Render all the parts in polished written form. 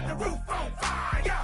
the roof on fire.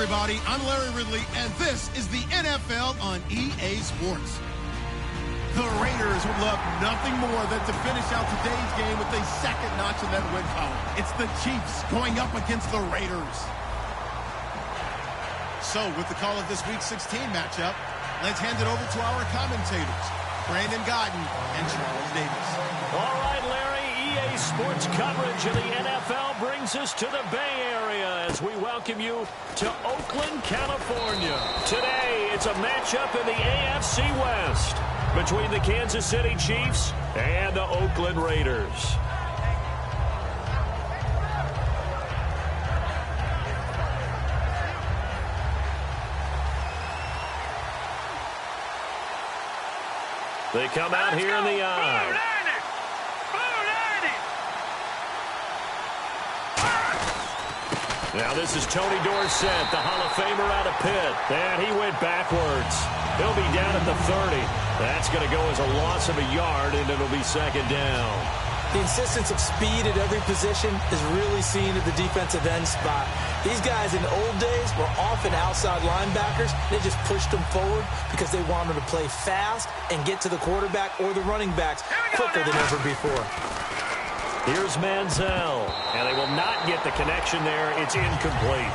Everybody, I'm Larry Ridley, and this is the NFL on EA Sports. The Raiders would love nothing more than to finish out today's game with a second notch in that win column. It's the Chiefs going up against the Raiders. So, with the call of this Week 16 matchup, let's hand it over to our commentators, Brandon Godden and Charles Davis. All right, Larry, EA Sports coverage of the NFL brings us to the Bay Area as we welcome you to Oakland, California. Today, it's a matchup in the AFC West between the Kansas City Chiefs and the Oakland Raiders. They come out here in the eye. Now this is Tony Dorsett, the Hall of Famer out of Pitt. And he went backwards. He'll be down at the 30. That's going to go as a loss of a yard, and it'll be second down. The insistence of speed at every position is really seen at the defensive end spot. These guys in the old days were often outside linebackers. They just pushed them forward because they wanted to play fast and get to the quarterback or the running backs quicker than ever before. Here's Manziel, and they will not get the connection there. It's incomplete.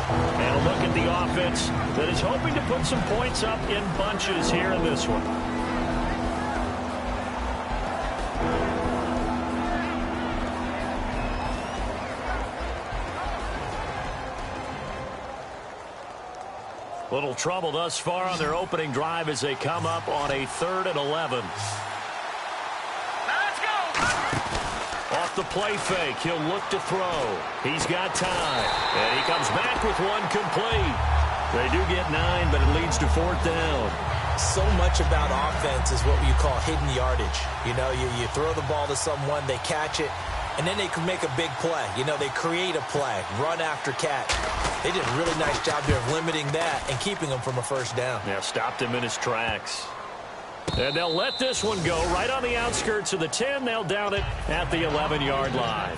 And a look at the offense that is hoping to put some points up in bunches here in this one. Little trouble thus far on their opening drive as they come up on a 3rd and 11. Off the play fake, he'll look to throw. He's got time, and he comes back with one complete. They do get 9, but it leads to 4th down. So much about offense is what you call hidden yardage. You know, you throw the ball to someone, they catch it, and then they can make a big play. You know, they create a play, run after catch. They did a really nice job there of limiting that and keeping him from a first down. Yeah, stopped him in his tracks. And they'll let this one go right on the outskirts of the 10. They'll down it at the 11-yard line.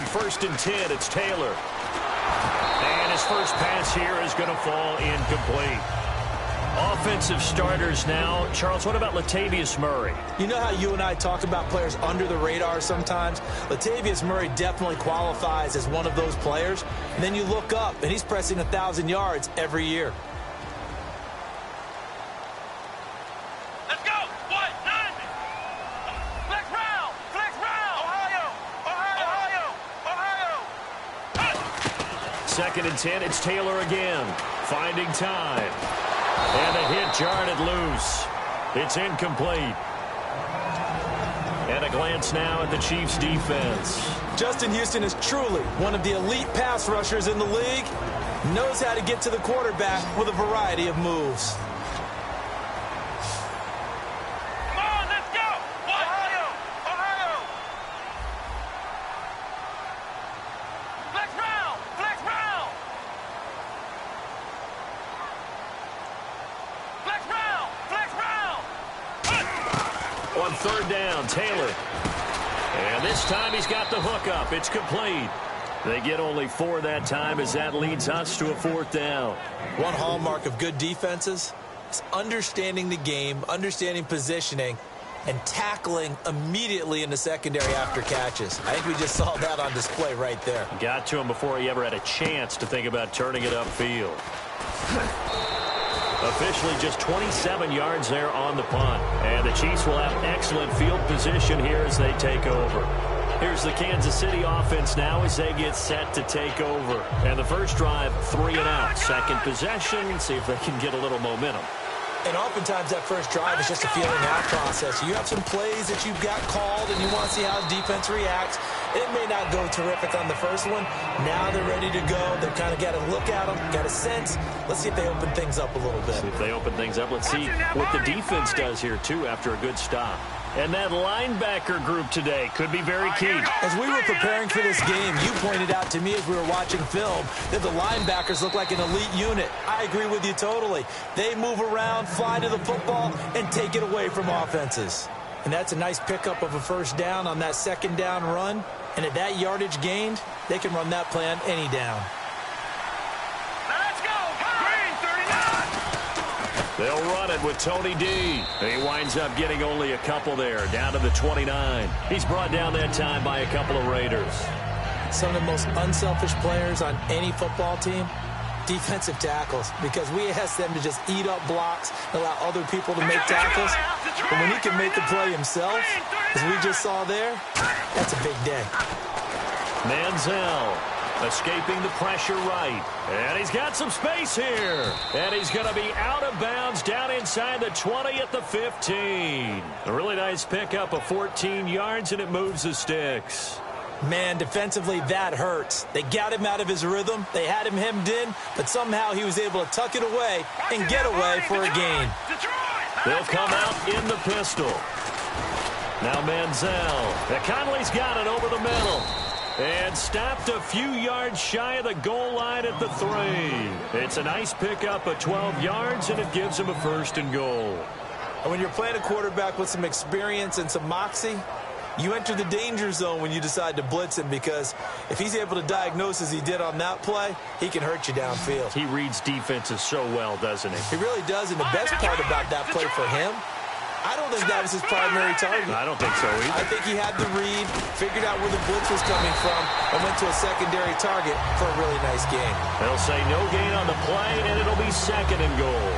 First and 10, it's Taylor. And his first pass here is going to fall incomplete. Offensive starters now. Charles, what about Latavius Murray? You know how you and I talk about players under the radar sometimes? Latavius Murray definitely qualifies as one of those players. And then you look up, and he's pressing 1,000 yards every year. Second and 10, it's Taylor again, finding time. And the hit jarred it loose. It's incomplete. And a glance now at the Chiefs' defense. Justin Houston is truly one of the elite pass rushers in the league. Knows how to get to the quarterback with a variety of moves. Third down, Taylor. And And this time he's got the hook up. It's complete. They get only 4 that time as that leads us to a 4th down. One hallmark of good defenses is understanding the game, understanding positioning, and tackling immediately in the secondary after catches. I think we just saw that on display right there. Got to him before he ever had a chance to think about turning it upfield. Officially just 27 yards there on the punt. And the Chiefs will have excellent field position here as they take over. Here's the Kansas City offense now as they get set to take over. And the first drive, 3 and out. Second possession, see if they can get a little momentum. And oftentimes that first drive is just a feeling out process. You have some plays that you've got called and you want to see how the defense reacts. It may not go terrific on the first one. Now they're ready to go. They've kind of got to look at them, got a sense. Let's see if they open things up a little bit. See if they open things up. Let's see what the defense does here, too, after a good stop. And that linebacker group today could be very key. As we were preparing for this game, you pointed out to me as we were watching film that the linebackers look like an elite unit. I agree with you totally. They move around, fly to the football, and take it away from offenses. And that's a nice pickup of a first down on that second down run. And at that yardage gained, they can run that play on any down. They'll run it with Tony D. He winds up getting only a couple there, down to the 29. He's brought down that time by a couple of Raiders. Some of the most unselfish players on any football team, defensive tackles, because we ask them to just eat up blocks, allow other people to make tackles. But when he can make the play himself, as we just saw there, that's a big day. Manziel escaping the pressure right. And he's got some space here. And he's going to be out of bounds down inside the 20 at the 15. A really nice pickup of 14 yards, and it moves the sticks. Man, defensively, that hurts. They got him out of his rhythm. They had him hemmed in, but somehow he was able to tuck it away and get away for a gain. They'll come out in the pistol. Now Manziel. Conley's got it over the middle. And stopped a few yards shy of the goal line at the 3. It's a nice pickup of 12 yards, and it gives him a 1st and goal. And when you're playing a quarterback with some experience and some moxie, you enter the danger zone when you decide to blitz him, because if he's able to diagnose as he did on that play, he can hurt you downfield. He reads defenses so well, doesn't he? He really does, and the best part about that play for him, I don't think that was his primary target. I don't think so either. I think he had the read, figured out where the blitz was coming from, and went to a secondary target for a really nice gain. They'll say no gain on the play, and it'll be 2nd and goal.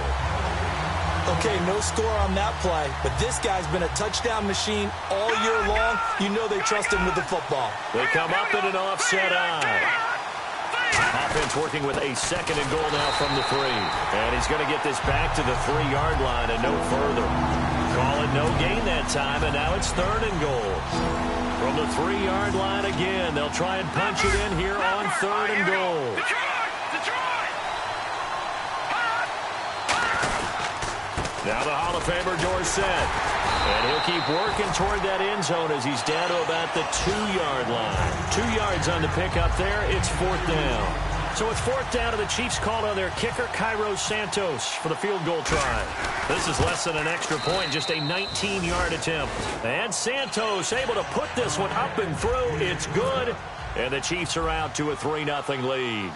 Okay, no score on that play, but this guy's been a touchdown machine all year long. You know they trust him with the football. They come up in an offset eye. Offense working with a 2nd and goal now from the 3. And he's going to get this back to the 3-yard line and no further. Call it no gain that time, and now it's 3rd and goal. From the 3-yard line again, they'll try and punch it in here on 3rd and goal. Now the Hall of Famer Dorsett. And he'll keep working toward that end zone as he's down to about the 2-yard line. 2 yards on the pickup there. It's 4th down. So it's 4th down, and the Chiefs called on their kicker, Cairo Santos, for the field goal try. This is less than an extra point, just a 19-yard attempt. And Santos able to put this one up and through. It's good. And the Chiefs are out to a 3-0 lead.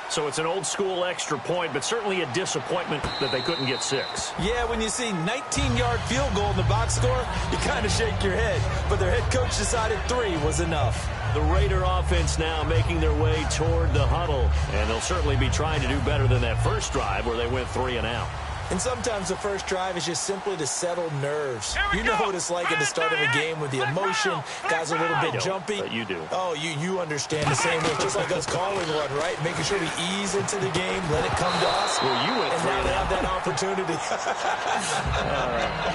So it's an old-school extra point, but certainly a disappointment that they couldn't get 6. Yeah, when you see 19-yard field goal in the box score, you kind of shake your head. But their head coach decided 3 was enough. The Raider offense now making their way toward the huddle, and they'll certainly be trying to do better than that first drive where they went 3 and out. And sometimes the first drive is just simply to settle nerves. You know what it's like at the start of a game with the emotion. Guys are a little bit jumpy. But you do. Oh, you understand the same way. Just like us calling one, right? Making sure we ease into the game, let it come to us. Well, you went 3 and out. Have that opportunity.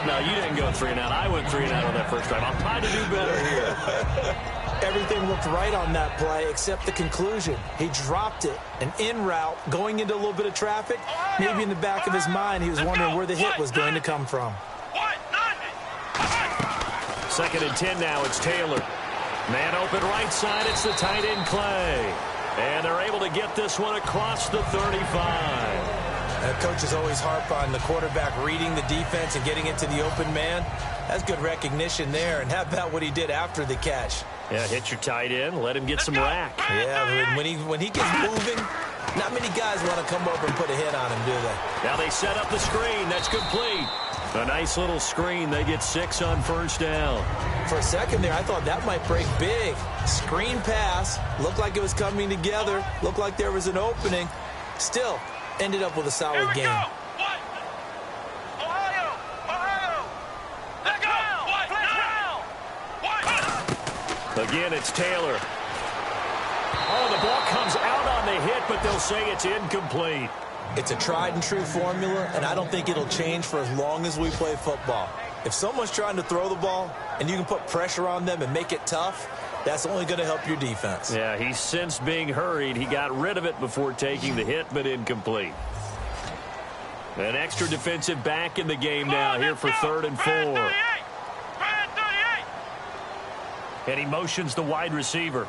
No, you didn't go 3 and out. I went 3 and out on that first drive. I'll try to do better here. Everything looked right on that play except the conclusion. He dropped it, an in route, going into a little bit of traffic. Maybe in the back of his mind, he was wondering where the hit was going to come from. 2nd and 10 now. It's Taylor. Man open right side. It's the tight end Clay. And they're able to get this one across the 35. Coaches always harp on the quarterback reading the defense and getting into the open man. That's good recognition there. And how about what he did after the catch? Yeah, hit your tight end, let him get some rack. Yeah, when he gets moving, not many guys want to come over and put a hit on him, do they? Now they set up the screen. That's complete. A nice little screen. They get 6 on first down. For a second there, I thought that might break big. Screen pass. Looked like it was coming together. Looked like there was an opening. Still, ended up with a solid game. Again, it's Taylor. Oh, the ball comes out on the hit, but they'll say it's incomplete. It's a tried-and-true formula, and I don't think it'll change for as long as we play football. If someone's trying to throw the ball and you can put pressure on them and make it tough, that's only going to help your defense. Yeah, he's since being hurried. He got rid of it before taking the hit, but incomplete. An extra defensive back in the game now here for 3rd and 4. And he motions the wide receiver.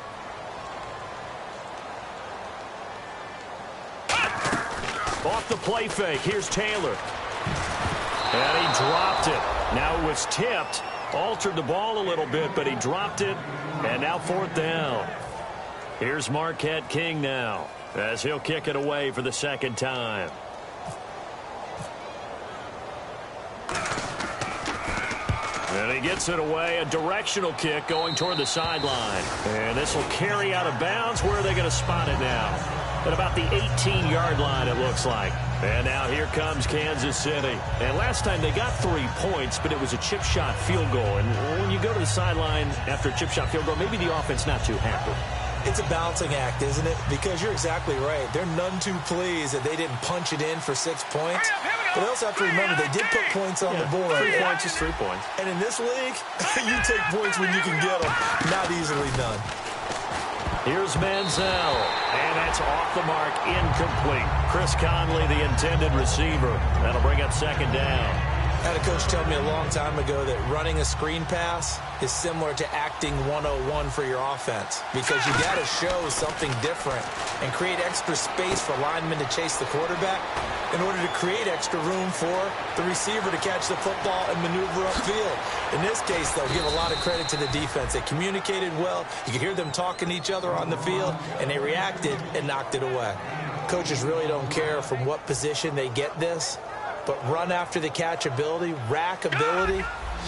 Off the play fake. Here's Taylor. And he dropped it. Now it was tipped. Altered the ball a little bit, but he dropped it. And now 4th down. Here's Marquette King now, as he'll kick it away for the 2nd time. And he gets it away. A directional kick going toward the sideline. And this will carry out of bounds. Where are they going to spot it now? At about the 18-yard line, it looks like. And now here comes Kansas City. And last time they got 3 points, but it was a chip shot field goal. And when you go to the sideline after a chip shot field goal, maybe the offense not too happy. It's a balancing act, isn't it? Because you're exactly right. They're none too pleased that they didn't punch it in for 6 points. But they also have to remember they did put points on the board. 3 points is 3 points. And in this league, you take points when you can get them. Not easily done. Here's Manziel, and that's off the mark, incomplete. Chris Conley, the intended receiver. That'll bring up 2nd down. I had a coach tell me a long time ago that running a screen pass is similar to acting 101 for your offense, because you got to show something different and create extra space for linemen to chase the quarterback in order to create extra room for the receiver to catch the football and maneuver upfield. In this case, they'll give a lot of credit to the defense. They communicated well. You could hear them talking to each other on the field, and they reacted and knocked it away. Coaches really don't care from what position they get this, but run after the catch ability, rack ability,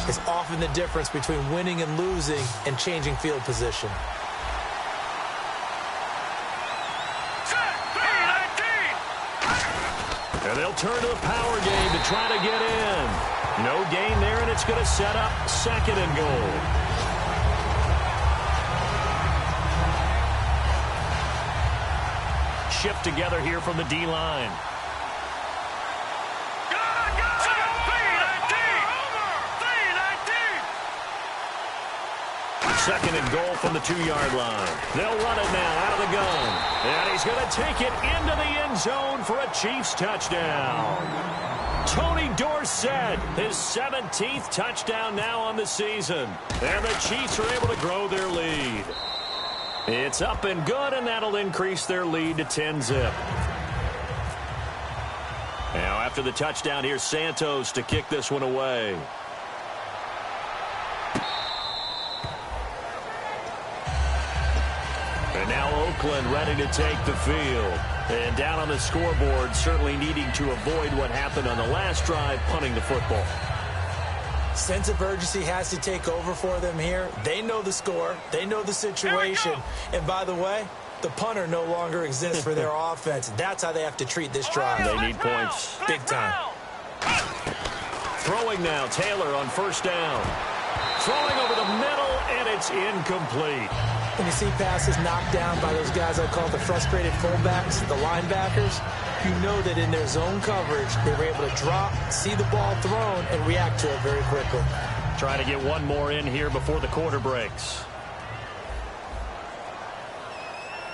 is often the difference between winning and losing and changing field position. And they'll turn to the power game to try to get in. No gain there, and it's going to set up 2nd and goal. Shift together here from the D-line. 2nd and goal from the 2-yard line. They'll run it now out of the gun. And he's going to take it into the end zone for a Chiefs touchdown. Tony Dorsett, his 17th touchdown now on the season. And the Chiefs are able to grow their lead. It's up and good, and that'll increase their lead to 10-zip. Now after the touchdown, here's Santos to kick this one away. And now Oakland ready to take the field. And down on the scoreboard, certainly needing to avoid what happened on the last drive, punting the football. Sense of urgency has to take over for them here. They know the score. They know the situation. And by the way, the punter no longer exists for their offense. That's how they have to treat this drive. They need points. Big time. Throwing now, Taylor on 1st down. Throwing over the middle, and it's incomplete. When you see passes knocked down by those guys I call the frustrated fullbacks, the linebackers, you know that in their zone coverage, they were able to drop, see the ball thrown, and react to it very quickly. Trying to get one more in here before the quarter breaks.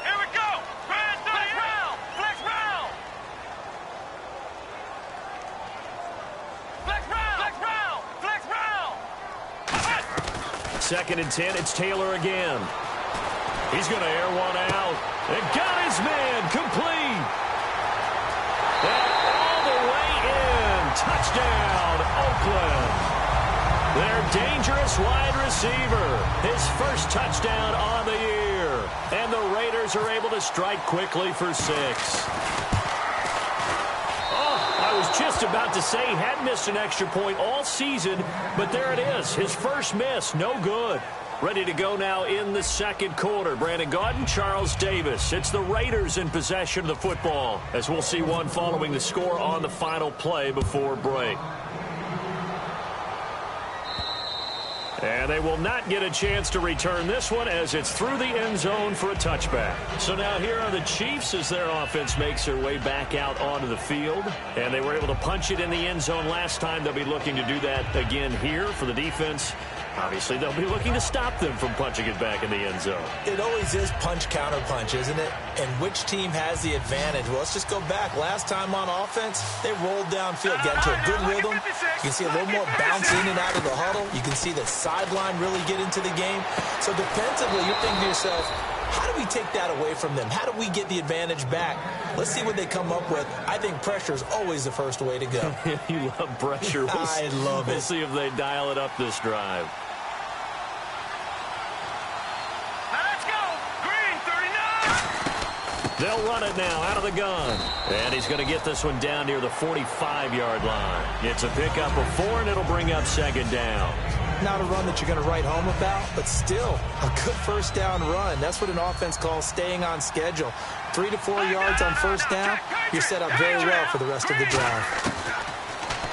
Here we go. Flex round. Flex round. Flex round. Flex round. Flex round. 2nd and 10, it's Taylor again. He's going to air one out. And got his man complete. And all the way in. Touchdown, Oakland. Their dangerous wide receiver. His first touchdown on the year. And the Raiders are able to strike quickly for 6. I was just about to say he hadn't missed an extra point all season, but there it is. His first miss, no good. Ready to go now in the second quarter. Brandon Gaudin, Charles Davis. It's the Raiders in possession of the football, as we'll see one following the score on the final play before break. And they will not get a chance to return this one as it's through the end zone for a touchback. So now here are the Chiefs as their offense makes their way back out onto the field. And they were able to punch it in the end zone last time. They'll be looking to do that again here for the defense. Obviously, they'll be looking to stop them from punching it back in the end zone. It always is punch-counter-punch, isn't it? And which team has the advantage? Well, let's just go back. Last time on offense, they rolled downfield, got into a good rhythm. You can see a little more bounce in and out of the huddle. You can see the sideline really get into the game. So defensively, you're thinking to yourself, how do we take that away from them? How do we get the advantage back? Let's see what they come up with. I think pressure is always the first way to go. You love pressure. I love it. We'll see if they dial it up this drive. They'll run it now out of the gun. And he's going to get this one down near the 45-yard line. It's a pickup of 4, and it'll bring up second down. Not a run that you're going to write home about, but still a good first down run. That's what an offense calls staying on schedule. 3 to 4 yards on first down, you're set up very well for the rest of the drive.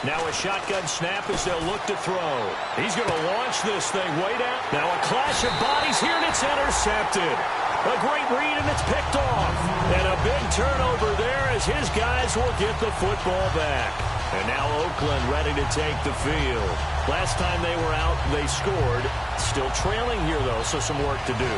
Now a shotgun snap as they'll look to throw. He's going to launch this thing way down. Now a clash of bodies here, and it's intercepted. A great read, and it's picked off. And a big turnover there as his guys will get the football back. And now Oakland ready to take the field. Last time they were out, they scored. Still trailing here, though, so some work to do.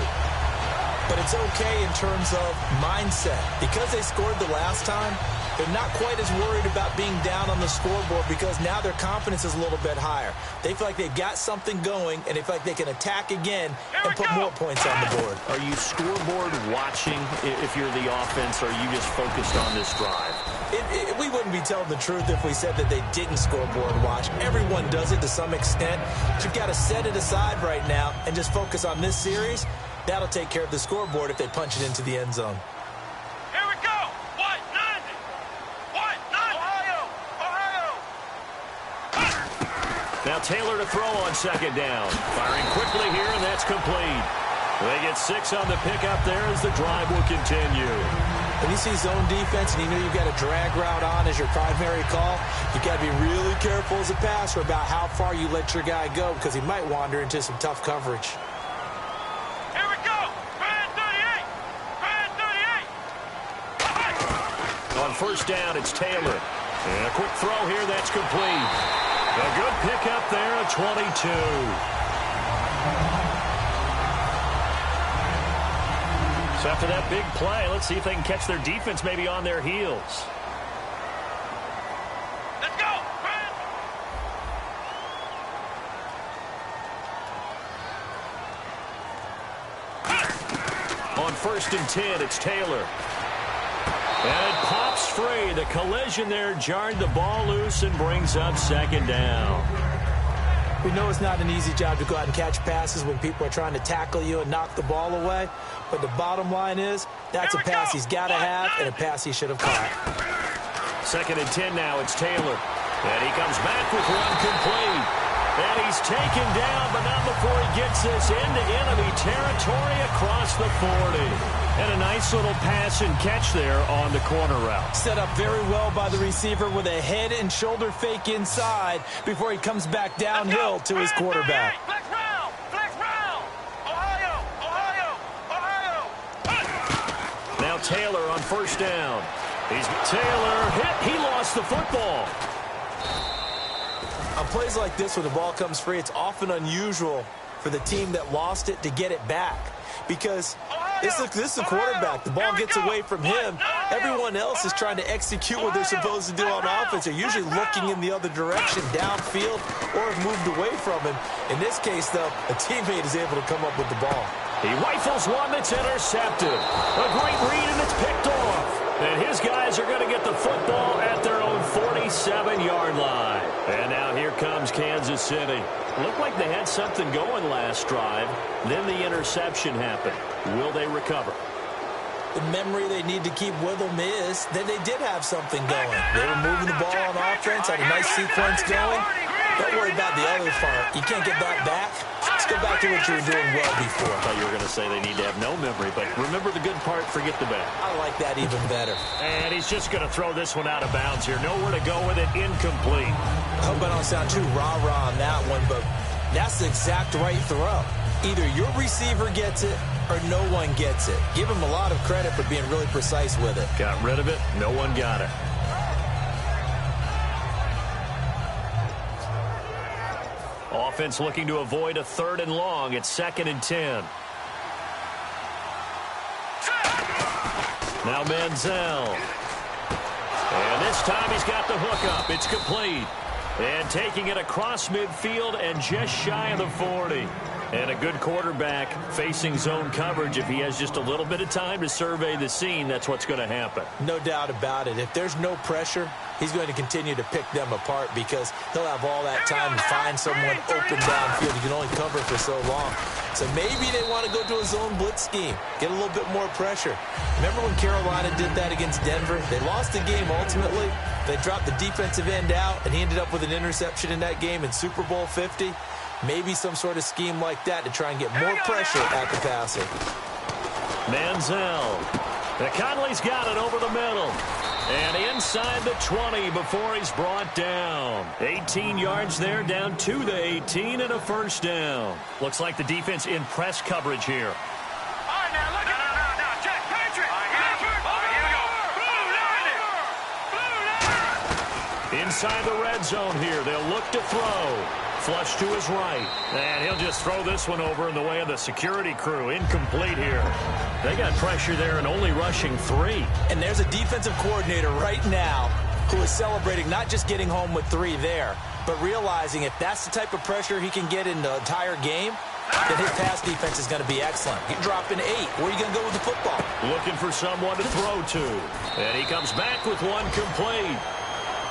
But it's okay in terms of mindset. Because they scored the last time, they're not quite as worried about being down on the scoreboard because now their confidence is a little bit higher. They feel like they've got something going, and they feel like they can attack again and put more points on the board. Are you scoreboard watching if you're the offense, or are you just focused on this drive? We wouldn't be telling the truth if we said that they didn't scoreboard watch. Everyone does it to some extent. But you've got to set it aside right now and just focus on this series. That'll take care of the scoreboard if they punch it into the end zone. Here we go. What? 90. What? 90. Ohio. Now Taylor to throw on second down. Firing quickly here, and that's complete. They get 6 on the pickup there as the drive will continue. When you see zone defense and you know you've got a drag route on as your primary call, you've got to be really careful as a passer about how far you let your guy go because he might wander into some tough coverage. Here we go. Brand 38. Brand 38. On first down, it's Taylor. And a quick throw here, that's complete. A good pickup there at 22. So after that big play, let's see if they can catch their defense maybe on their heels. Let's go. Brand. On first and 10, it's Taylor. And it pops free. The collision there jarred the ball loose and brings up second down. We know it's not an easy job to go out and catch passes when people are trying to tackle you and knock the ball away. But the bottom line is, that's a pass he's got to have and a pass he should have caught. Second and 10 now, it's Taylor. And he comes back with one complete. And he's taken down, but not before he gets this into enemy territory across the 40. And a nice little pass and catch there on the corner route. Set up very well by the receiver with a head and shoulder fake inside before he comes back downhill to his quarterback. Flex round. Flex round. Ohio. Ohio. Ohio. Now Taylor on first down. Taylor hit. He lost the football. On plays like this where the ball comes free, it's often unusual for the team that lost it to get it back. Because this is the quarterback. The ball gets away from him. Everyone else is trying to execute what they're supposed to do on offense. They're usually looking in the other direction, downfield, or have moved away from him. In this case, though, a teammate is able to come up with the ball. He rifles one that's intercepted. A great read, and it's picked off. And his guys are going to get the football at their own 47-yard line. And now here comes Kansas City. Looked like they had something going last drive. Then the interception happened. Will they recover? The memory they need to keep with them is that they did have something going. They were moving the ball on offense, had a nice sequence going. Don't worry about the other part. You can't get that back. Let's go back to what you were doing well before. I thought you were going to say they need to have no memory, but remember the good part, forget the bad. I like that even better. And he's just going to throw this one out of bounds here. Nowhere to go with it, incomplete. I hope I don't sound too rah-rah on that one, but that's the exact right throw. Either your receiver gets it or no one gets it. Give him a lot of credit for being really precise with it. Got rid of it. No one got it. Offense looking to avoid a 3rd and long. It's 2nd and 10. Now Manziel. And this time he's got the hook up. It's complete. And taking it across midfield and just shy of the 40. And a good quarterback facing zone coverage. If he has just a little bit of time to survey the scene, that's what's going to happen. No doubt about it. If there's no pressure, he's going to continue to pick them apart because he'll have all that time to find someone open downfield. He can only cover for so long. So maybe they want to go to a zone blitz scheme, get a little bit more pressure. Remember when Carolina did that against Denver? They lost the game ultimately. They dropped the defensive end out, and he ended up with an interception in that game in Super Bowl 50. Maybe some sort of scheme like that to try and get more pressure at the passer. Manziel. Conley's got it over the middle. And inside the 20 before he's brought down. 18 yards there, down to the 18 and a 1st down. Looks like the defense in press coverage here. All right, now look at now, Jack Patrick. Blue line. Inside the red zone here, they'll look to throw. Flush to his right. And he'll just throw this one over in the way of the security crew. Incomplete here. They got pressure there and only rushing 3. And there's a defensive coordinator right now who is celebrating not just getting home with 3 there, but realizing if that's the type of pressure he can get in the entire game, then his pass defense is going to be excellent. You're dropping 8. Where are you going to go with the football? Looking for someone to throw to. And he comes back with one complete.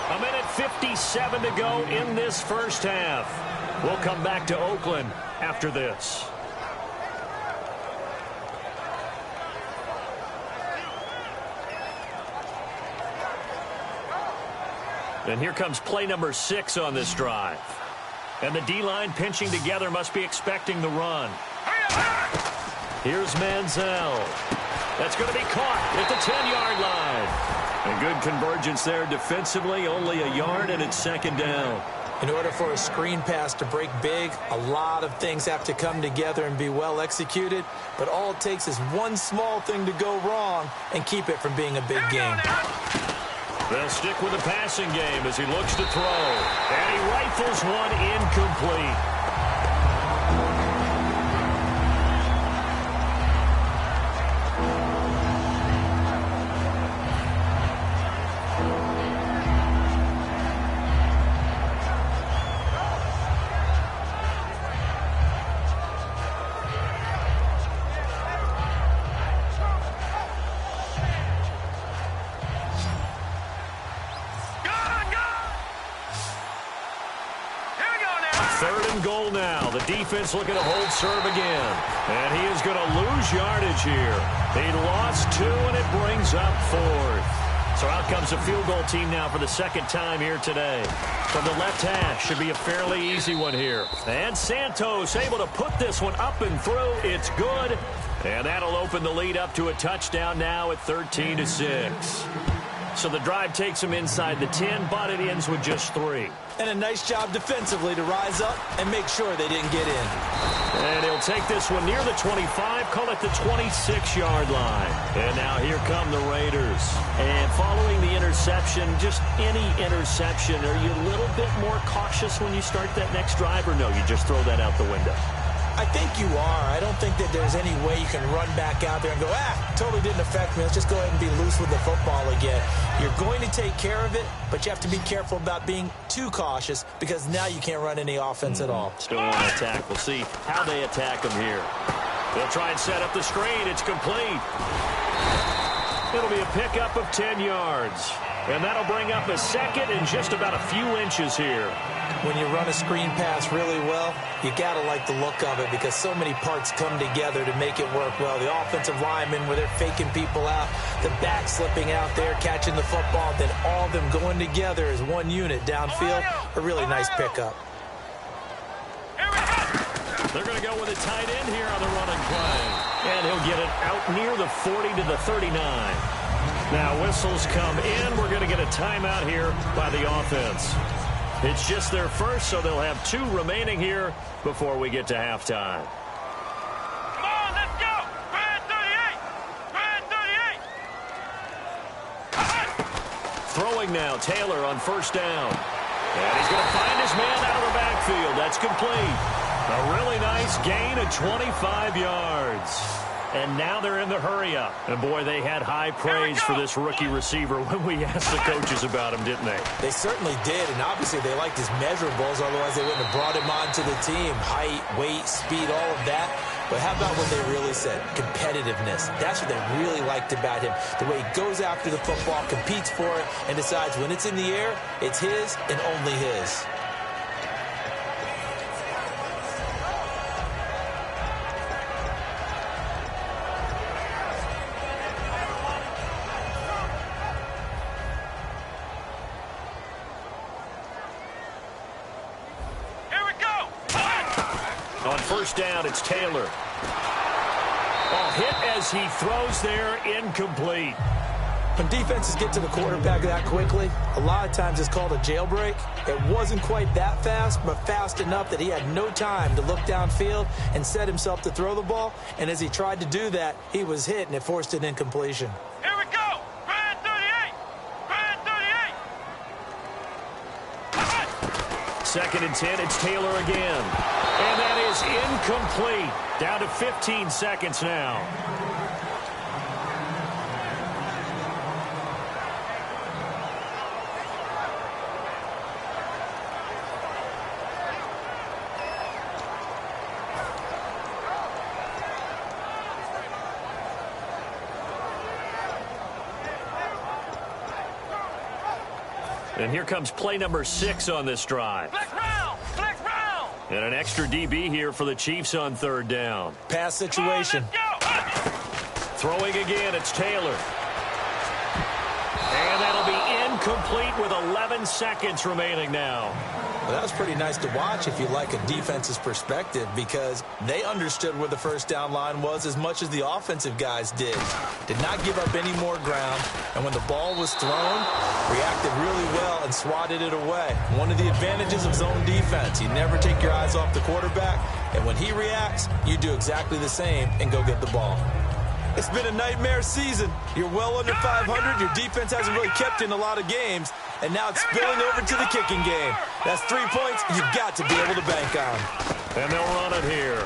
1:57 to go in this 1st half. We'll come back to Oakland after this. And here comes play number 6 on this drive. And the D-line pinching together must be expecting the run. Here's Manziel. That's going to be caught at the 10-yard line. A good convergence there defensively, only a yard, and it's 2nd down. In order for a screen pass to break big, a lot of things have to come together and be well executed, but all it takes is one small thing to go wrong and keep it from being a big game. They'll stick with the passing game as he looks to throw, and he rifles one incomplete. Goal now. The defense looking to hold serve again. And he is going to lose yardage here. He lost 2, and it brings up 4th. So out comes a field goal team now for the 2nd time here today. From the left hash, should be a fairly easy one here. And Santos able to put this one up and through. It's good. And that'll open the lead up to a touchdown now at 13-6. So the drive takes him inside the 10, but it ends with just 3. And a nice job defensively to rise up and make sure they didn't get in. And he'll take this one near the 25, call it the 26-yard line. And now here come the Raiders. And following the interception, just any interception, are you a little bit more cautious when you start that next drive, or no, you just throw that out the window? I think you are. I don't think that there's any way you can run back out there and go, totally didn't affect me. Let's just go ahead and be loose with the football again. You're going to take care of it, but you have to be careful about being too cautious because now you can't run any offense at all. Still want to attack. We'll see how they attack him here. They'll try and set up the screen. It's complete. It'll be a pickup of 10 yards. And that'll bring up a second and just about a few inches here. When you run a screen pass really well, you got to like the look of it because so many parts come together to make it work well. The offensive linemen, where they're faking people out, the back slipping out there, catching the football, then all of them going together as one unit downfield. A really nice pickup. They're going to go with a tight end here on the running play. And he'll get it out near the 40 to the 39. Now whistles come in. We're going to get a timeout here by the offense. It's just their first, so they'll have 2 remaining here before we get to halftime. Come on, let's go! Brand 38! Brand 38! Throwing now, Taylor on first down. And he's going to find his man out of the backfield. That's complete. A really nice gain of 25 yards. And now they're in the hurry-up. And, boy, they had high praise for this rookie receiver when we asked the coaches about him, didn't they? They certainly did, and obviously they liked his measurables, otherwise they wouldn't have brought him onto the team. Height, weight, speed, all of that. But how about what they really said? Competitiveness. That's what they really liked about him. The way he goes after the football, competes for it, and decides when it's in the air, it's his and only his. On first down, it's Taylor. Ball hit as he throws there, incomplete. When defenses get to the quarterback that quickly, a lot of times it's called a jailbreak. It wasn't quite that fast, but fast enough that he had no time to look downfield and set himself to throw the ball. And as he tried to do that, he was hit, and it forced an incompletion. Here we go! Brand 38! Brand 38! Second and 10, it's Taylor again. And that is incomplete. Down to 15 seconds now. And here comes play number 6 on this drive. Flex round! Flex round! And an extra DB here for the Chiefs on third down. Pass situation. Throwing again, it's Taylor. And that'll be incomplete with 11 seconds remaining now. Well, that was pretty nice to watch if you like a defense's perspective because they understood where the first down line was as much as the offensive guys did. Did not give up any more ground, and when the ball was thrown, reacted really well and swatted it away. One of the advantages of zone defense, you never take your eyes off the quarterback, and when he reacts, you do exactly the same and go get the ball. It's been a nightmare season. You're well under 500. Your defense hasn't really kept in a lot of games. And now it's spilling over to the kicking game. That's 3 points you've got to be able to bank on. And they'll run it here.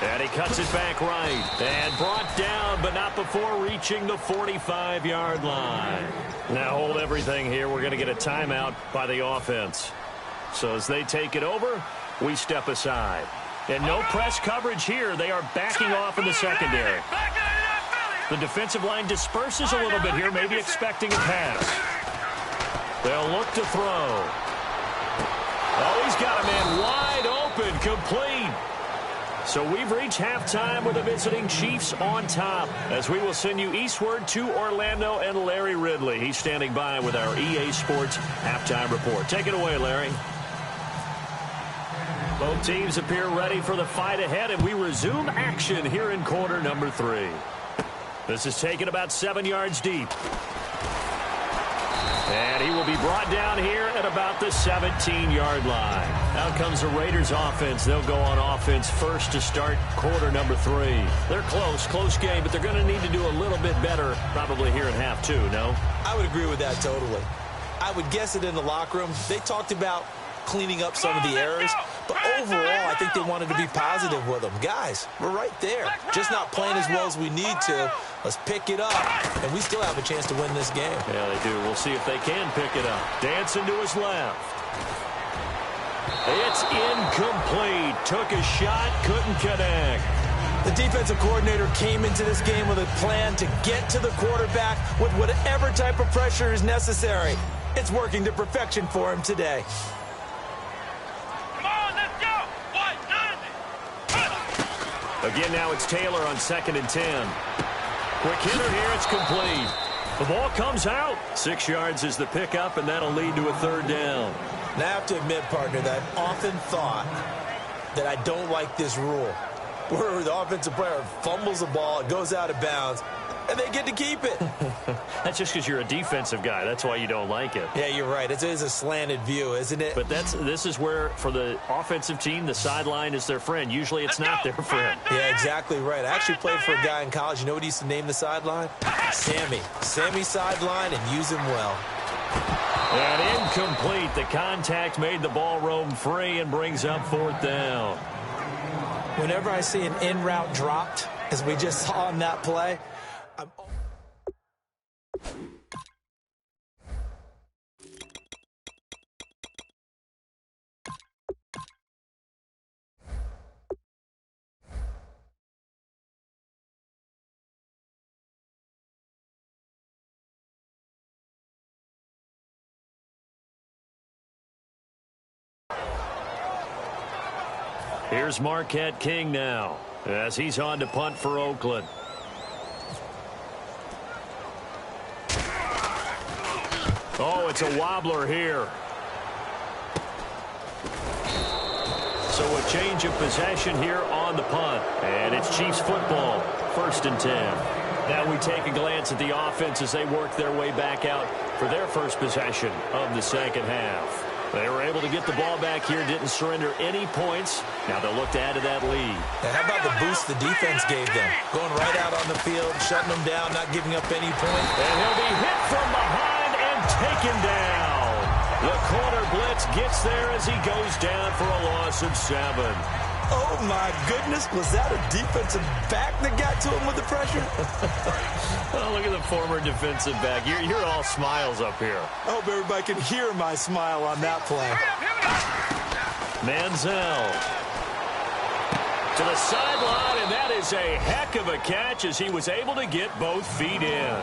And he cuts it back right. And brought down, but not before reaching the 45-yard line. Now hold everything here. We're going to get a timeout by the offense. So as they take it over, we step aside. And no press coverage here. They are backing off in the secondary. The defensive line disperses a little bit here, maybe expecting a pass. They'll look to throw. Oh, he's got a man wide open, complete. So we've reached halftime with the visiting Chiefs on top as we will send you eastward to Orlando and Larry Ridley. He's standing by with our EA Sports halftime report. Take it away, Larry. Both teams appear ready for the fight ahead, and we resume action here in quarter number 3. This is taken about 7 yards deep. And he will be brought down here at about the 17-yard line. Out comes the Raiders offense. They'll go on offense first to start quarter number 3. They're close game, but they're going to need to do a little bit better probably here in half 2, no? I would agree with that totally. I would guess it in the locker room. They talked about cleaning up some of the errors, but overall I think they wanted to be positive with them. Guys, we're right there, just not playing as well as we need to. Let's pick it up, and we still have a chance to win this game. Yeah, they do. We'll see if they can pick it up. Dancing to his left. It's incomplete. Took a shot, couldn't connect. The defensive coordinator came into this game with a plan to get to the quarterback with whatever type of pressure is necessary. It's working to perfection for him today. Come on, let's go. Again, now it's Taylor on 2nd and 10. Quick hitter here, it's complete. The ball comes out. 6 yards is the pickup, and that'll lead to a 3rd down. Now, I have to admit, partner, that I've often thought that I don't like this rule, where the offensive player fumbles the ball, it goes out of bounds, and they get to keep it. That's just because you're a defensive guy. That's why you don't like it. Yeah, you're right. It is a slanted view, isn't it? But this is where, for the offensive team, the sideline is their friend. Usually it's not their friend. Yeah, exactly right. I actually played for a guy in college. You know what he used to name the sideline? Sammy. Sammy sideline, and use him well. And incomplete. The contact made the ball roam free and brings up 4th down. Whenever I see an in-route dropped, as we just saw on that play, Here's Marquette King now, as he's on to punt for Oakland. Oh, it's a wobbler here. So a change of possession here on the punt. And it's Chiefs football, 1st and 10. Now we take a glance at the offense as they work their way back out for their first possession of the 2nd half. They were able to get the ball back here, didn't surrender any points. Now they'll look to add to that lead. Now, how about the boost the defense gave them? Going right out on the field, shutting them down, not giving up any points. And he'll be hit from behind and taken down. The corner blitz gets there as he goes down for a loss of 7. Oh, my goodness. Was that a defensive back that got to him with the pressure? Oh, look at the former defensive back. You're all smiles up here. I hope everybody can hear my smile on that play. Manziel to the sideline, and that is a heck of a catch as he was able to get both feet in.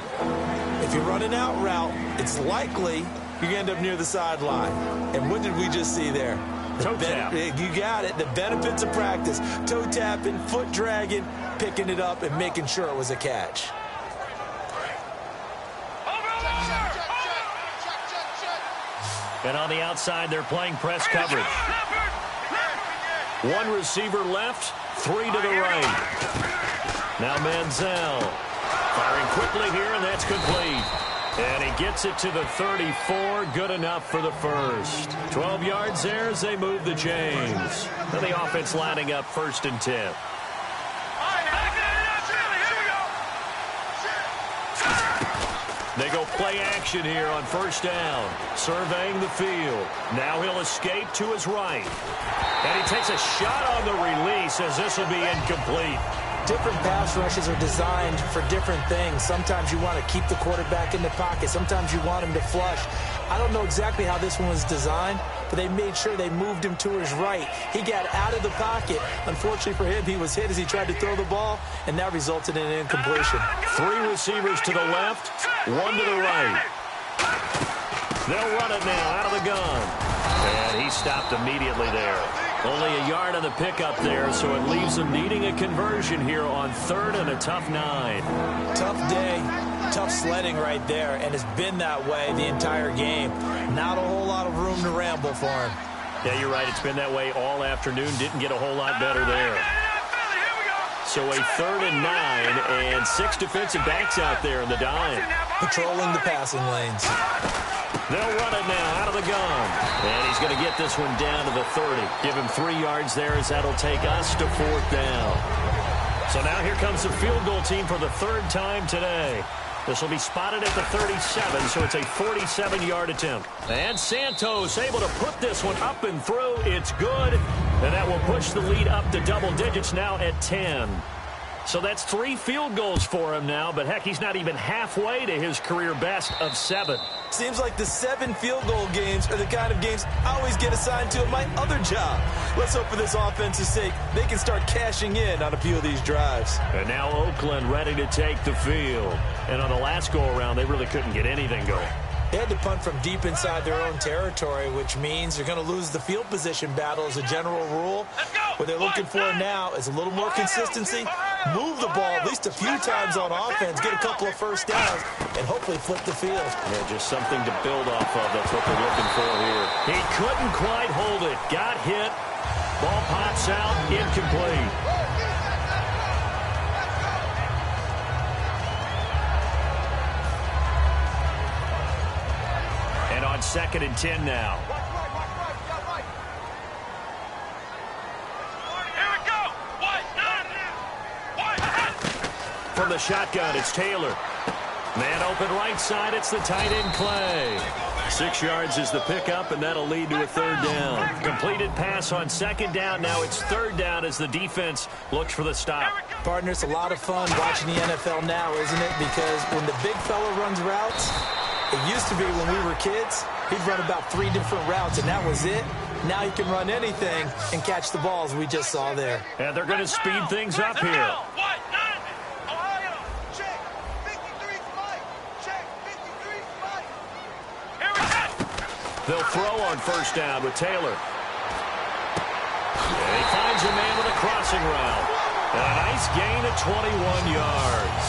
If you're running out route, it's likely you're going to end up near the sideline. And what did we just see there? Toe tap. You got it. The benefits of practice. Toe tapping, foot dragging, picking it up, and making sure it was a catch. And on the outside, they're playing press coverage. 1 receiver left, 3 to the right. Now Manziel firing quickly here, and that's complete. And he gets it to the 34. Good enough for the first. 12 yards there as they move the chains. And the offense lining up 1st and 10. They go play action here on 1st down. Surveying the field. Now he'll escape to his right. And he takes a shot on the release as this will be incomplete. Different pass rushes are designed for different things. Sometimes you want to keep the quarterback in the pocket. Sometimes you want him to flush. I don't know exactly how this one was designed, but they made sure they moved him to his right. He got out of the pocket. Unfortunately for him, he was hit as he tried to throw the ball, and that resulted in an incompletion. 3 receivers to the left, 1 to the right. They'll run it now out of the gun. And he stopped immediately there. Only a yard on the pickup there, so it leaves them needing a conversion here on 3rd and a tough 9. Tough day, tough sledding right there, and it's been that way the entire game. Not a whole lot of room to ramble for him. Yeah, you're right. It's been that way all afternoon. Didn't get a whole lot better there. So a 3rd and 9, and 6 defensive backs out there in the dime. Patrolling the passing lanes. They'll run it now out of the gun. And he's going to get this one down to the 30. Give him 3 yards there as that'll take us to 4th down. So now here comes the field goal team for the 3rd time today. This will be spotted at the 37, so it's a 47-yard attempt. And Santos able to put this one up and through. It's good. And that will push the lead up to double digits now at 10. So that's 3 field goals for him now, but heck, he's not even halfway to his career best of 7. Seems like the 7 field goal games are the kind of games I always get assigned to at my other job. Let's hope for this offense's sake they can start cashing in on a few of these drives. And now Oakland ready to take the field. And on the last go-around, they really couldn't get anything going. They had to punt from deep inside their own territory, which means they're going to lose the field position battle as a general rule. What they're looking for now is a little more consistency, move the ball at least a few times on offense, get a couple of first downs, and hopefully flip the field. Yeah, just something to build off of. That's what they're looking for here. He couldn't quite hold it. Got hit. Ball pops out. Incomplete. And on 2nd and 10 now. Here we go. From the shotgun, it's Taylor. Man open right side, it's the tight end Clay. 6 yards is the pickup, and that'll lead to a 3rd down. Completed pass on 2nd down. Now it's 3rd down as the defense looks for the stop. Partner, it's a lot of fun watching the NFL now, isn't it? Because when the big fella runs routes, it used to be when we were kids, he'd run about 3 different routes, and that was it. Now he can run anything and catch the balls we just saw there. And they're going to speed things up here. They'll throw on 1st down with Taylor. And he finds a man with a crossing route. And a nice gain of 21 yards.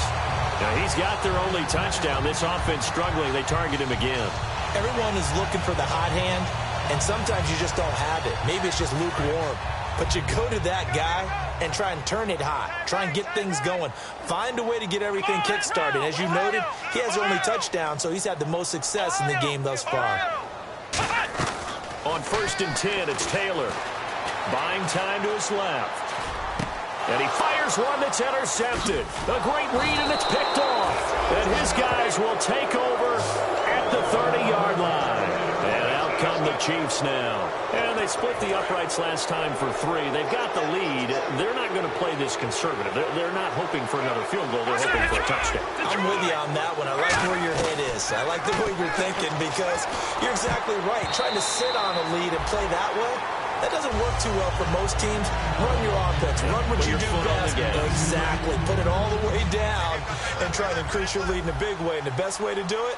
Now he's got their only touchdown. This offense struggling. They target him again. Everyone is looking for the hot hand, and sometimes you just don't have it. Maybe it's just lukewarm. But you go to that guy and try and turn it hot. Try and get things going. Find a way to get everything kick-started. As you noted, he has only touchdown, so he's had the most success in the game thus far. On 1st and 10, it's Taylor. Buying time to his left. And he fires one that's intercepted. A great read, and it's picked off. And his guys will take over at the 30-yard line. And out come the Chiefs now. And they split the uprights last time for 3. They've got the lead. They're not going to play this conservative. They're not hoping for another field goal. They're hoping for a touchdown. I'm with you on that one. I like where your head is. I like the way you're thinking because you're exactly right. Trying to sit on a lead and play that way, that doesn't work too well for most teams. Run your offense. Run what you do best. Exactly. Put it all the way down and try to increase your lead in a big way. And the best way to do it,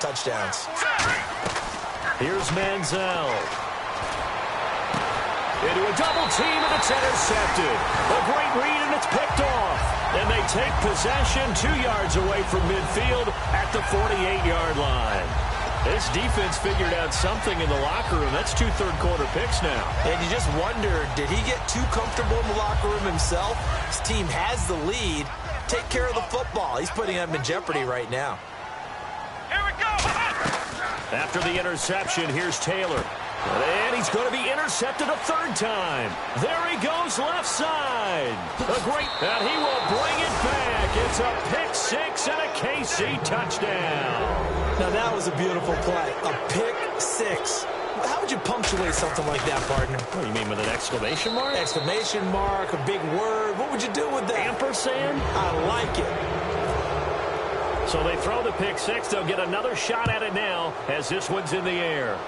touchdowns. Here's Manziel. Into a double team, and it's intercepted. A great read, and it's picked off. And they take possession 2 yards away from midfield at the 48-yard line. This defense figured out something in the locker room. That's 2 third-quarter picks now. And you just wonder, did he get too comfortable in the locker room himself? His team has the lead. Take care of the football. He's putting them in jeopardy right now. Here we go. After the interception, here's Taylor. And he's going to be intercepted a 3rd time. There he goes left side. And he will bring it back. It's a pick 6 and a KC touchdown. Now that was a beautiful play. A pick 6. How would you punctuate something like that, partner? What do you mean, with an exclamation mark? Exclamation mark, a big word. What would you do with that? Ampersand? I like it. So they throw the pick 6. They'll get another shot at it now as this one's in the air.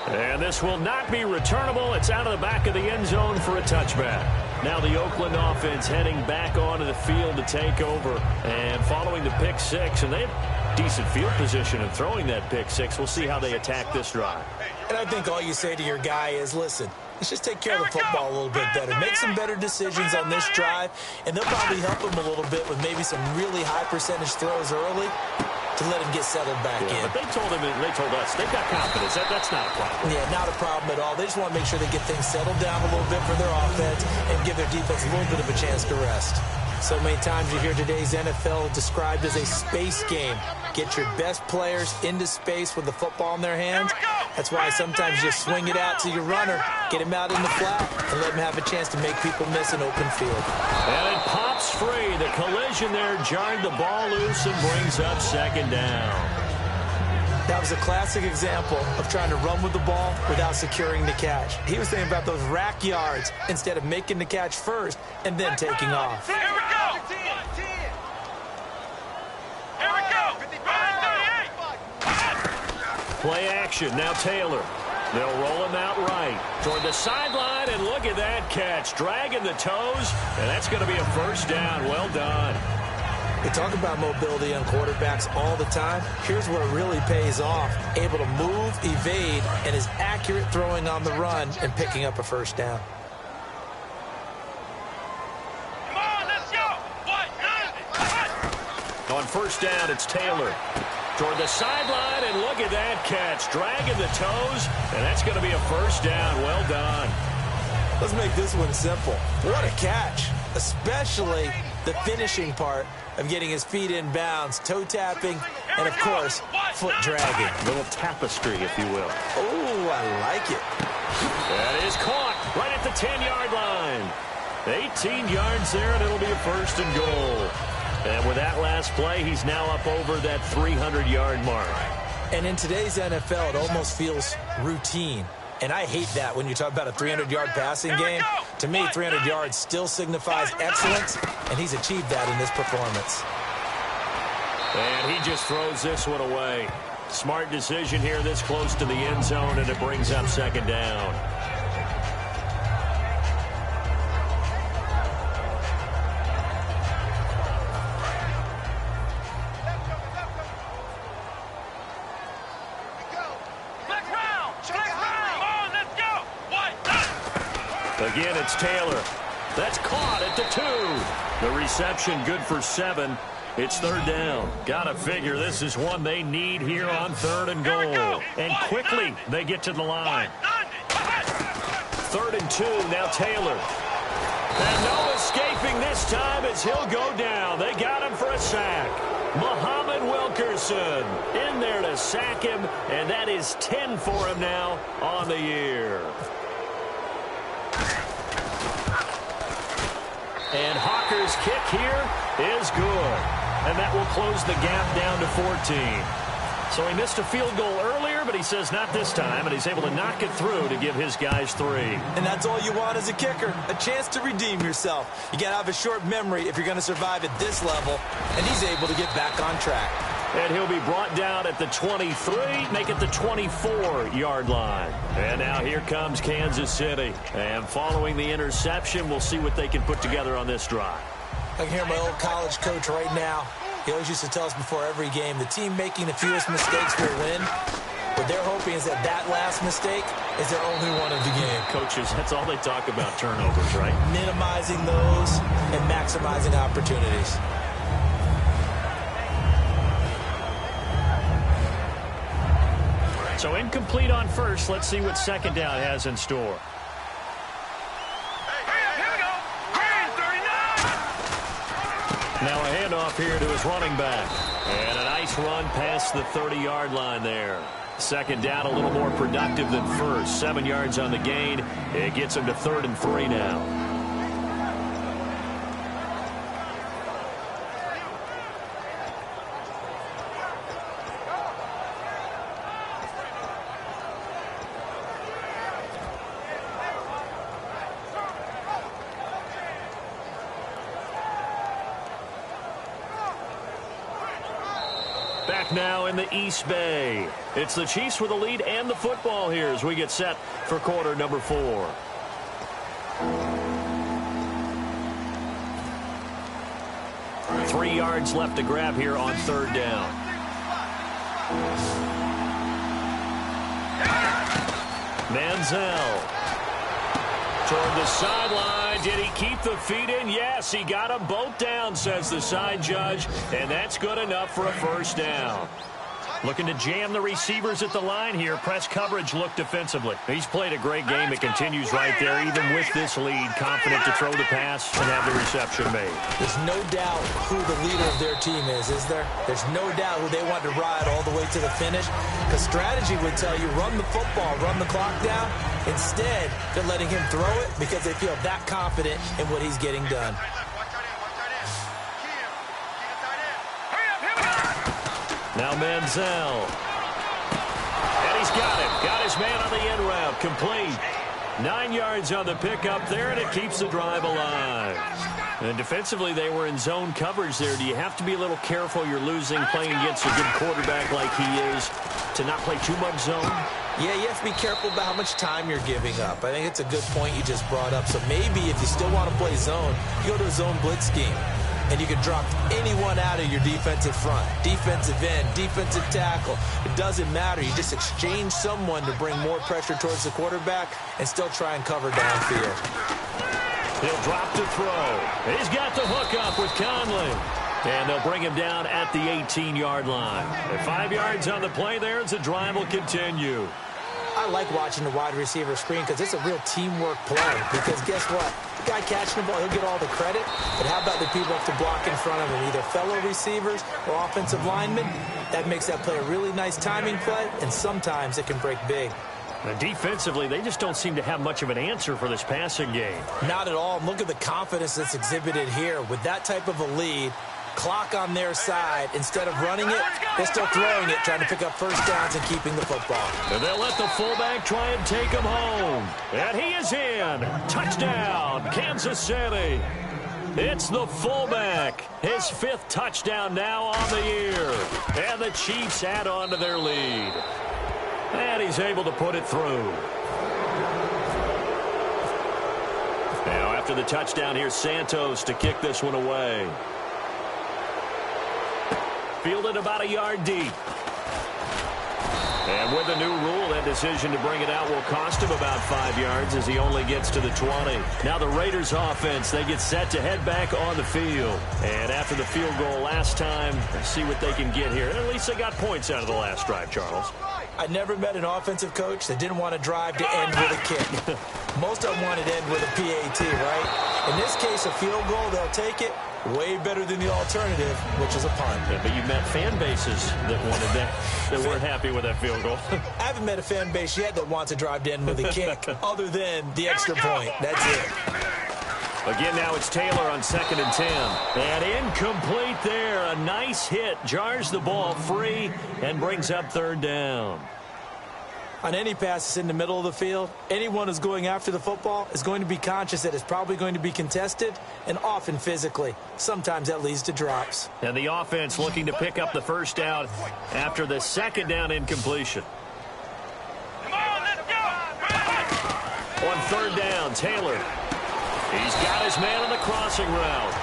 And this will not be returnable. It's out of the back of the end zone for a touchback. Now the Oakland offense heading back onto the field to take over. And following the pick 6, and they have decent field position in throwing that pick 6. We'll see how they attack this drive. And I think all you say to your guy is, listen, let's just take care of the football a little bit better. Make some better decisions on this drive, and they'll probably help him a little bit with maybe some really high percentage throws early to let him get settled back in. But they told us they've got confidence. That's not a problem. Yeah, not a problem at all. They just want to make sure they get things settled down a little bit for their offense and give their defense a little bit of a chance to rest. So many times you hear today's NFL described as a space game. Get your best players into space with the football in their hands. That's why sometimes you swing it out to your runner, get him out in the flat, and let him have a chance to make people miss an open field. And it pops free. The collision there jarred the ball loose and brings up 2nd down. That was a classic example of trying to run with the ball without securing the catch. He was thinking about those rack yards instead of making the catch first and then taking off. Here we go. Here we go. Play action. Now Taylor. They'll roll him out right toward the sideline, and look at that catch. Dragging the toes, and that's going to be a first down. Well done. We talk about mobility on quarterbacks all the time. Here's where it really pays off. Able to move, evade, and is accurate throwing on the run and picking up a first down. Come on, let's go. On first down, it's Taylor. Toward the sideline, and look at that catch. Dragging the toes, and that's going to be a first down. Well done. Let's make this one simple. What a catch, especially the finishing part of getting his feet in bounds, toe tapping, and, of course, foot dragging. A little tapestry, if you will. Oh, I like it. That is caught right at the 10-yard line. 18 yards there, and it'll be a first and goal. And with that last play, he's now up over that 300-yard mark. And in today's NFL, it almost feels routine. And I hate that when you talk about a 300-yard passing game. To me, 300 yards still signifies excellence, and he's achieved that in this performance. And he just throws this one away. Smart decision here this close to the end zone, and it brings up second down. Again, it's Taylor. That's caught at the 2. The reception good for 7. It's third down. Gotta figure this is one they need here on third and goal. And quickly, they get to the line. Third and 2, now Taylor. And no escaping this time as he'll go down. They got him for a sack. Muhammad Wilkerson in there to sack him, and that is 10 for him now on the year. And Hawker's kick here is good. And that will close the gap down to 14. So he missed a field goal earlier, but he says not this time, and he's able to knock it through to give his guys 3. And that's all you want as a kicker, a chance to redeem yourself. You got to have a short memory if you're going to survive at this level, and he's able to get back on track. And he'll be brought down at the 23, make it the 24-yard line. And now here comes Kansas City. And following the interception, we'll see what they can put together on this drive. I can hear my old college coach right now. He always used to tell us before every game, the team making the fewest mistakes will win. What they're hoping is that that last mistake is their only one of the game. Coaches, that's all they talk about, turnovers, right? Minimizing those and maximizing opportunities. So incomplete on first. Let's see what second down has in store. Now a handoff here to his running back. And a nice run past the 30-yard line there. Second down a little more productive than first. 7 yards on the gain. It gets him to 3rd and 3 now. Back now in the East Bay. It's the Chiefs with the lead and the football here as we get set for quarter number 4. Three yards left to grab here on third down. Manziel toward the sideline. Did he keep the feet in? Yes, he got them both down, says the side judge, and that's good enough for a first down. Looking to jam the receivers at the line here. Press coverage look defensively. He's played a great game. It continues right there, even with this lead. Confident to throw the pass and have the reception made. There's no doubt who the leader of their team is there? There's no doubt who they want to ride all the way to the finish. Because strategy would tell you, run the football, run the clock down. Instead, they're letting him throw it because they feel that confident in what he's getting done. Now Manziel. And he's got it. Got his man on the end route. Complete. 9 yards on the pickup there, and it keeps the drive alive. And defensively, they were in zone coverage there. Do you have to be a little careful you're losing playing against a good quarterback like he is to not play too much zone? Yeah, you have to be careful about how much time you're giving up. I think it's a good point you just brought up. So maybe if you still want to play zone, you go to a zone blitz scheme. And you can drop anyone out of your defensive front. Defensive end, defensive tackle. It doesn't matter. You just exchange someone to bring more pressure towards the quarterback and still try and cover downfield. He'll drop to throw. He's got the hook up with Conley. And they'll bring him down at the 18-yard line. At 5 yards on the play there as the drive will continue. I like watching the wide receiver screen because it's a real teamwork play. Because guess what? The guy catching the ball, he'll get all the credit. But how about the people have to block in front of him, either fellow receivers or offensive linemen? That makes that play a really nice timing play, and sometimes it can break big. And defensively, they just don't seem to have much of an answer for this passing game. Not at all. Look at the confidence that's exhibited here. With that type of a lead, clock on their side, instead of running it, they're still throwing it, trying to pick up first downs and keeping the football. And they'll let the fullback try and take him home. And he is in. Touchdown, Kansas City. It's the fullback. His 5th touchdown now on the year. And the Chiefs add on to their lead. And he's able to put it through. Now after the touchdown, here's Santos to kick this one away. Fielded about a yard deep. And with the new rule, that decision to bring it out will cost him about 5 yards as he only gets to the 20. Now the Raiders offense, they get set to head back on the field. And after the field goal last time, let's see what they can get here. At least they got points out of the last drive, Charles. I never met an offensive coach that didn't want to drive to end with a kick. Most of them wanted to end with a PAT, right? In this case, a field goal, they'll take it. Way better than the alternative, which is a punt. Yeah, but you've met fan bases that wanted that weren't happy with that field goal. I haven't met a fan base yet that wants to drive to end with a kick other than the extra point. That's it. Again, now it's Taylor on 2nd and 10. And incomplete there. A nice hit. Jars the ball free and brings up 3rd down. On any pass that's in the middle of the field, anyone who's going after the football is going to be conscious that it's probably going to be contested, and often physically. Sometimes that leads to drops. And the offense looking to pick up the first down after the 2nd down incompletion. Come on, let's go! On 3rd down, Taylor. He's got his man on the crossing route.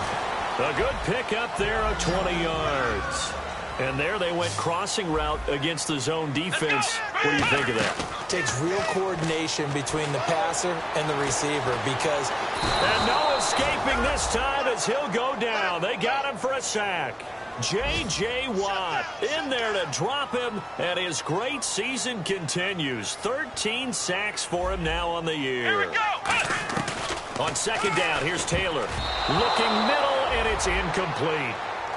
A good pickup there of 20 yards. And there they went crossing route against the zone defense. What do you think of that? Takes real coordination between the passer and the receiver because... And no escaping this time as he'll go down. They got him for a sack. J.J. Watt in there to drop him, and his great season continues. 13 sacks for him now on the year. Here we go! On 2nd down, here's Taylor. Looking middle, and it's incomplete.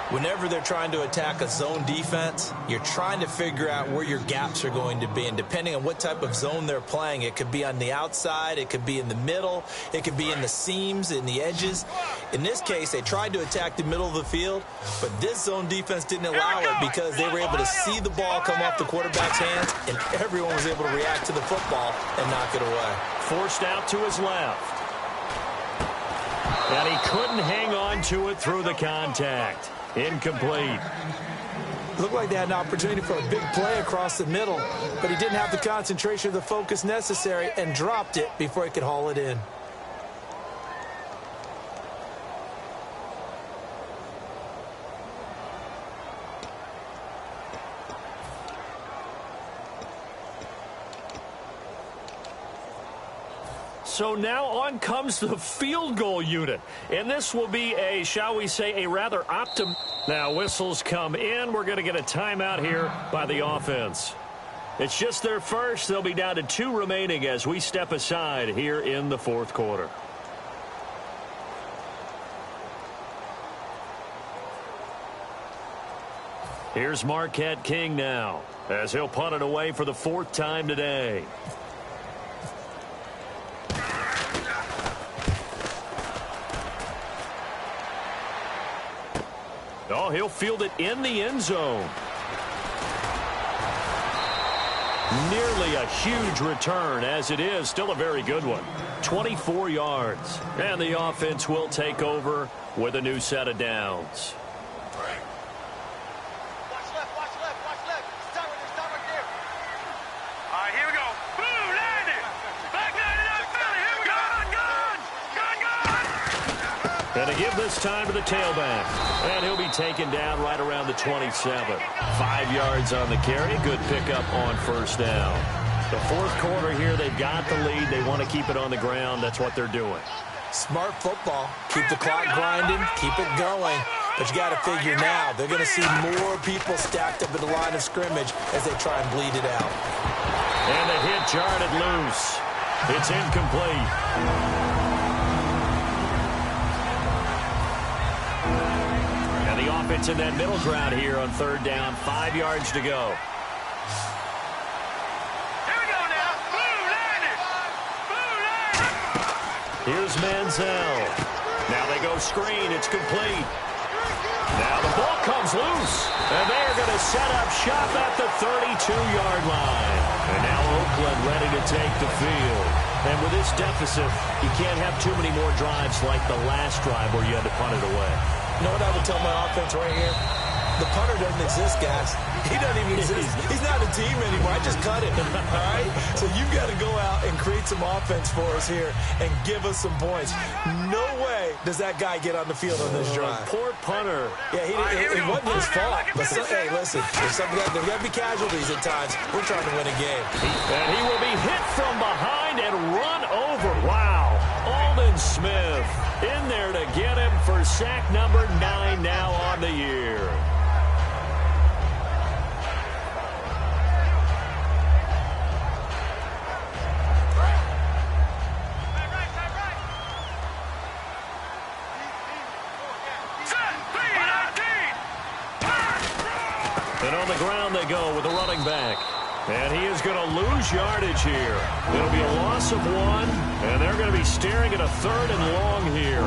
Whenever they're trying to attack a zone defense, you're trying to figure out where your gaps are going to be. And depending on what type of zone they're playing, it could be on the outside, it could be in the middle, it could be in the seams, in the edges. In this case, they tried to attack the middle of the field, but this zone defense didn't allow it because they were able to see the ball come off the quarterback's hands, and everyone was able to react to the football and knock it away. Forced out to his left. And he couldn't hang on to it through the contact. Incomplete. Looked like they had an opportunity for a big play across the middle, but he didn't have the concentration or the focus necessary and dropped it before he could haul it in. So now on comes the field goal unit. And this will be a, shall we say, a rather Now whistles come in. We're going to get a timeout here by the offense. It's just their first. They'll be down to 2 remaining as we step aside here in the 4th quarter. Here's Marquette King now as he'll punt it away for the 4th time today. Oh, he'll field it in the end zone. Nearly a huge return. As it is, still a very good one. 24 yards. And the offense will take over with a new set of downs. Watch left, watch left, watch left. Stop right there. All right, here we go. Boom, landed. Back 99, Philly. Here we go. Gun. And to give this time to the tailback. And he'll be taken down right around the 27. 5 yards on the carry. Good pickup on first down. The fourth quarter here, they've got the lead. They want to keep it on the ground. That's what they're doing. Smart football. Keep the clock grinding. Keep it going. But you got to figure now, they're going to see more people stacked up at the line of scrimmage as they try and bleed it out. And the hit jarred it loose. It's incomplete. And the offense in that middle ground here on third down. 5 yards to go. Here's Manziel. Now they go screen. It's complete. Now the ball comes loose. And they are going to set up shop at the 32-yard line. And now Oakland ready to take the field. And with this deficit, you can't have too many more drives like the last drive where you had to punt it away. You know what I would tell my offense right here? The punter doesn't exist, guys. He doesn't even exist. He's not a team anymore. I just cut him, all right? So you've got to go out and create some offense for us here and give us some points. No way does that guy get on the field on this drive. Poor punter. Yeah, it wasn't his fault. But, hey, listen, there's got to be casualties at times. We're trying to win a game. And he will be hit from behind and run over. Wow. Aldon Smith in there to get him for sack number 9 now on the year. And on the ground they go with the running back. And he is going to lose yardage here. It'll be a loss of 1, and they're going to be staring at a 3rd and long here.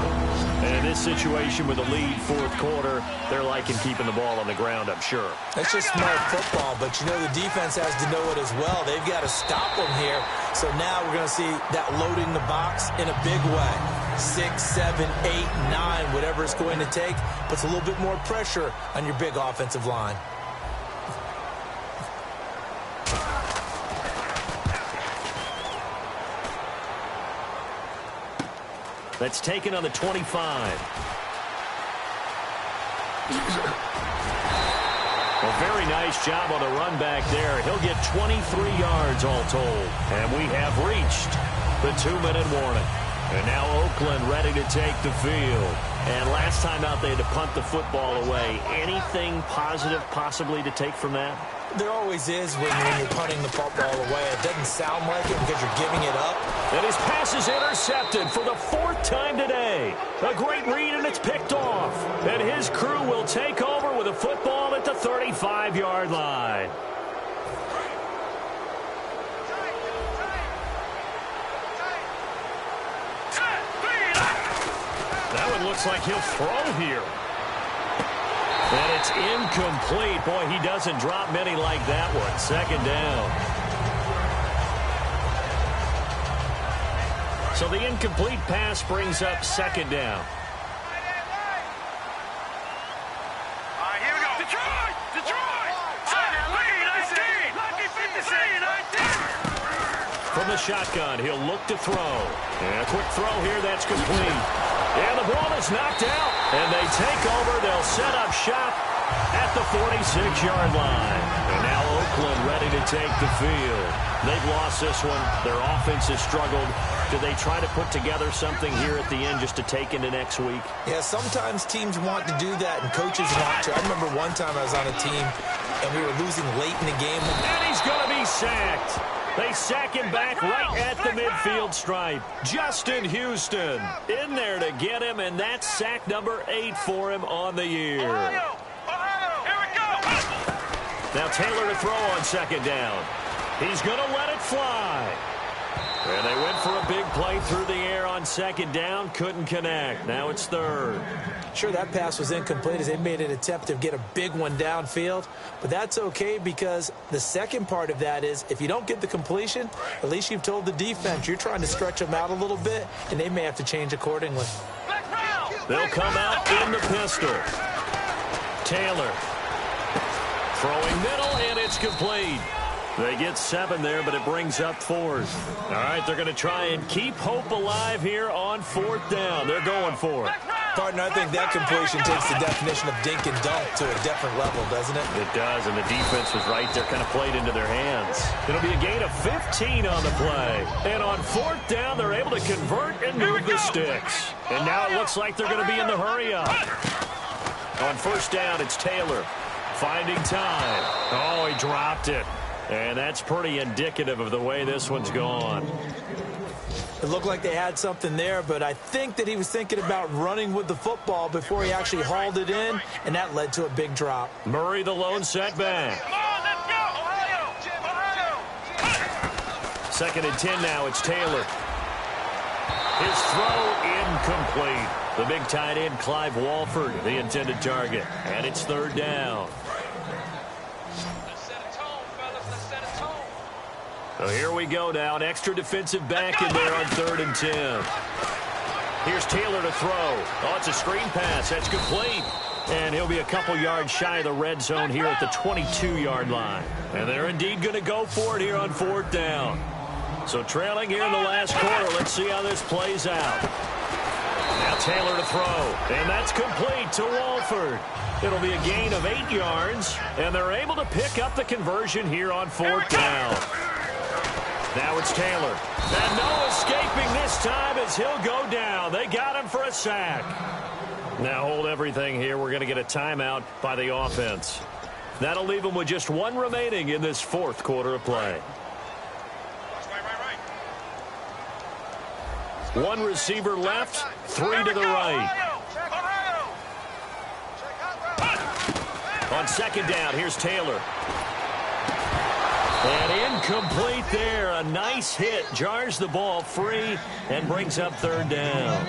And in this situation with the lead fourth quarter, they're liking keeping the ball on the ground, I'm sure. That's just smart football, but you know the defense has to know it as well. They've got to stop them here. So now we're going to see that loading the box in a big way. 6, 7, 8, 9, whatever it's going to take, puts a little bit more pressure on your big offensive line. That's taken on the 25. A very nice job on the run back there. He'll get 23 yards all told. And we have reached the 2-minute warning. And now Oakland ready to take the field. And last time out they had to punt the football away. Anything positive possibly to take from that? There always is when you're punting the football away. It doesn't sound like it because you're giving it up. And his pass is intercepted for the 4th time today. A great read, and it's picked off. And his crew will take over with a football at the 35-yard line. That one looks like he'll throw here. And it's incomplete. Boy, he doesn't drop many like that one. 2nd down. So the incomplete pass brings up 2nd down. All right, here we go. Detroit! Detroit! Lucky 50, From the shotgun, he'll look to throw. And a quick throw here, that's complete. And the ball is knocked out. And they take over. They'll set up shop at the 46-yard line. And now Oakland ready to take the field. They've lost this one. Their offense has struggled. Do they try to put together something here at the end just to take into next week? Yeah, sometimes teams want to do that, and coaches want to. I remember one time I was on a team, and we were losing late in the game. And he's going to be sacked. They sack him back right at the midfield stripe. Justin Houston in there to get him, and that's sack number 8 for him on the year. Ohio! Here we go! Now Taylor to throw on 2nd down. He's going to let it fly. And they went for a big play through the air on second down. Couldn't connect. Now it's third. Sure, that pass was incomplete as they made an attempt to get a big one downfield. But that's okay because the second part of that is if you don't get the completion, at least you've told the defense you're trying to stretch them out a little bit, and they may have to change accordingly. They'll come out in the pistol. Taylor throwing middle, and it's complete. They get 7 there, but it brings up 4th. All right, they're going to try and keep hope alive here on 4th down. They're going for it. Partner, I think that completion takes the definition of dink and dunk to a different level, doesn't it? It does, and the defense was right there, kind of played into their hands. It'll be a gain of 15 on the play. And on 4th down, they're able to convert and move the sticks. And now it looks like they're going to be in the hurry-up. On 1st down, it's Taylor finding time. Oh, he dropped it. And that's pretty indicative of the way this one's gone. It looked like they had something there, but I think that he was thinking about running with the football before he actually hauled it in, and that led to a big drop. Murray the lone setback. Come on, let's go! Ohio! 2nd and 10 now, it's Taylor. His throw incomplete. The big tight end, Clive Walford, the intended target. And it's 3rd down. So here we go now. An extra defensive back in there on 3rd and 10. Here's Taylor to throw. Oh, it's a screen pass. That's complete. And he'll be a couple yards shy of the red zone here at the 22-yard line. And they're indeed going to go for it here on 4th down. So trailing here in the last quarter. Let's see how this plays out. Now Taylor to throw. And that's complete to Walford. It'll be a gain of 8 yards. And they're able to pick up the conversion here on 4th down. Now it's Taylor. And no escaping this time as he'll go down. They got him for a sack. Now hold everything here. We're going to get a timeout by the offense. That'll leave them with just 1 remaining in this 4th quarter of play. 1 receiver left, 3 to the right. On 2nd down, here's Taylor. And incomplete there. A nice hit. Jars the ball free and brings up 3rd down.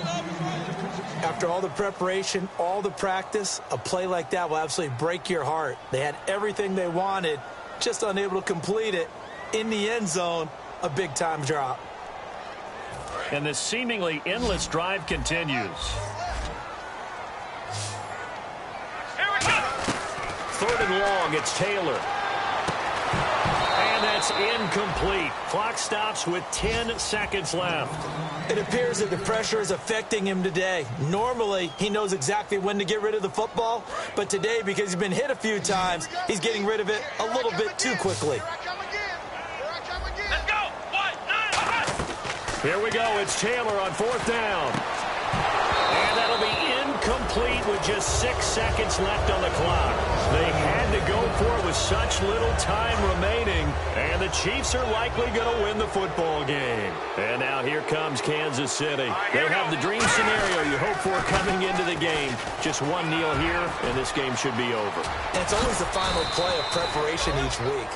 After all the preparation, all the practice, a play like that will absolutely break your heart. They had everything they wanted, just unable to complete it. In the end zone, a big-time drop. And this seemingly endless drive continues. 3rd and long, it's Taylor. And that's incomplete. Clock stops with 10 seconds left. It appears that the pressure is affecting him today. Normally, he knows exactly when to get rid of the football, but today, because he's been hit a few times, he's getting rid of it a little bit too quickly. Let's go! 1, 9, Here we go. It's Taylor on 4th down. And that'll be incomplete with just 6 seconds left on the clock. They had to go for it with such little time remaining, and the Chiefs are likely going to win the football game. And now here comes Kansas City. They have the dream scenario you hope for coming into the game. Just 1 kneel here, and this game should be over. And it's always the final play of preparation each week.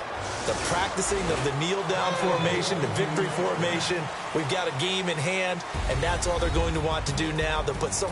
The practicing of the kneel-down formation, the victory formation. We've got a game in hand, and that's all they're going to want to do now. They'll put some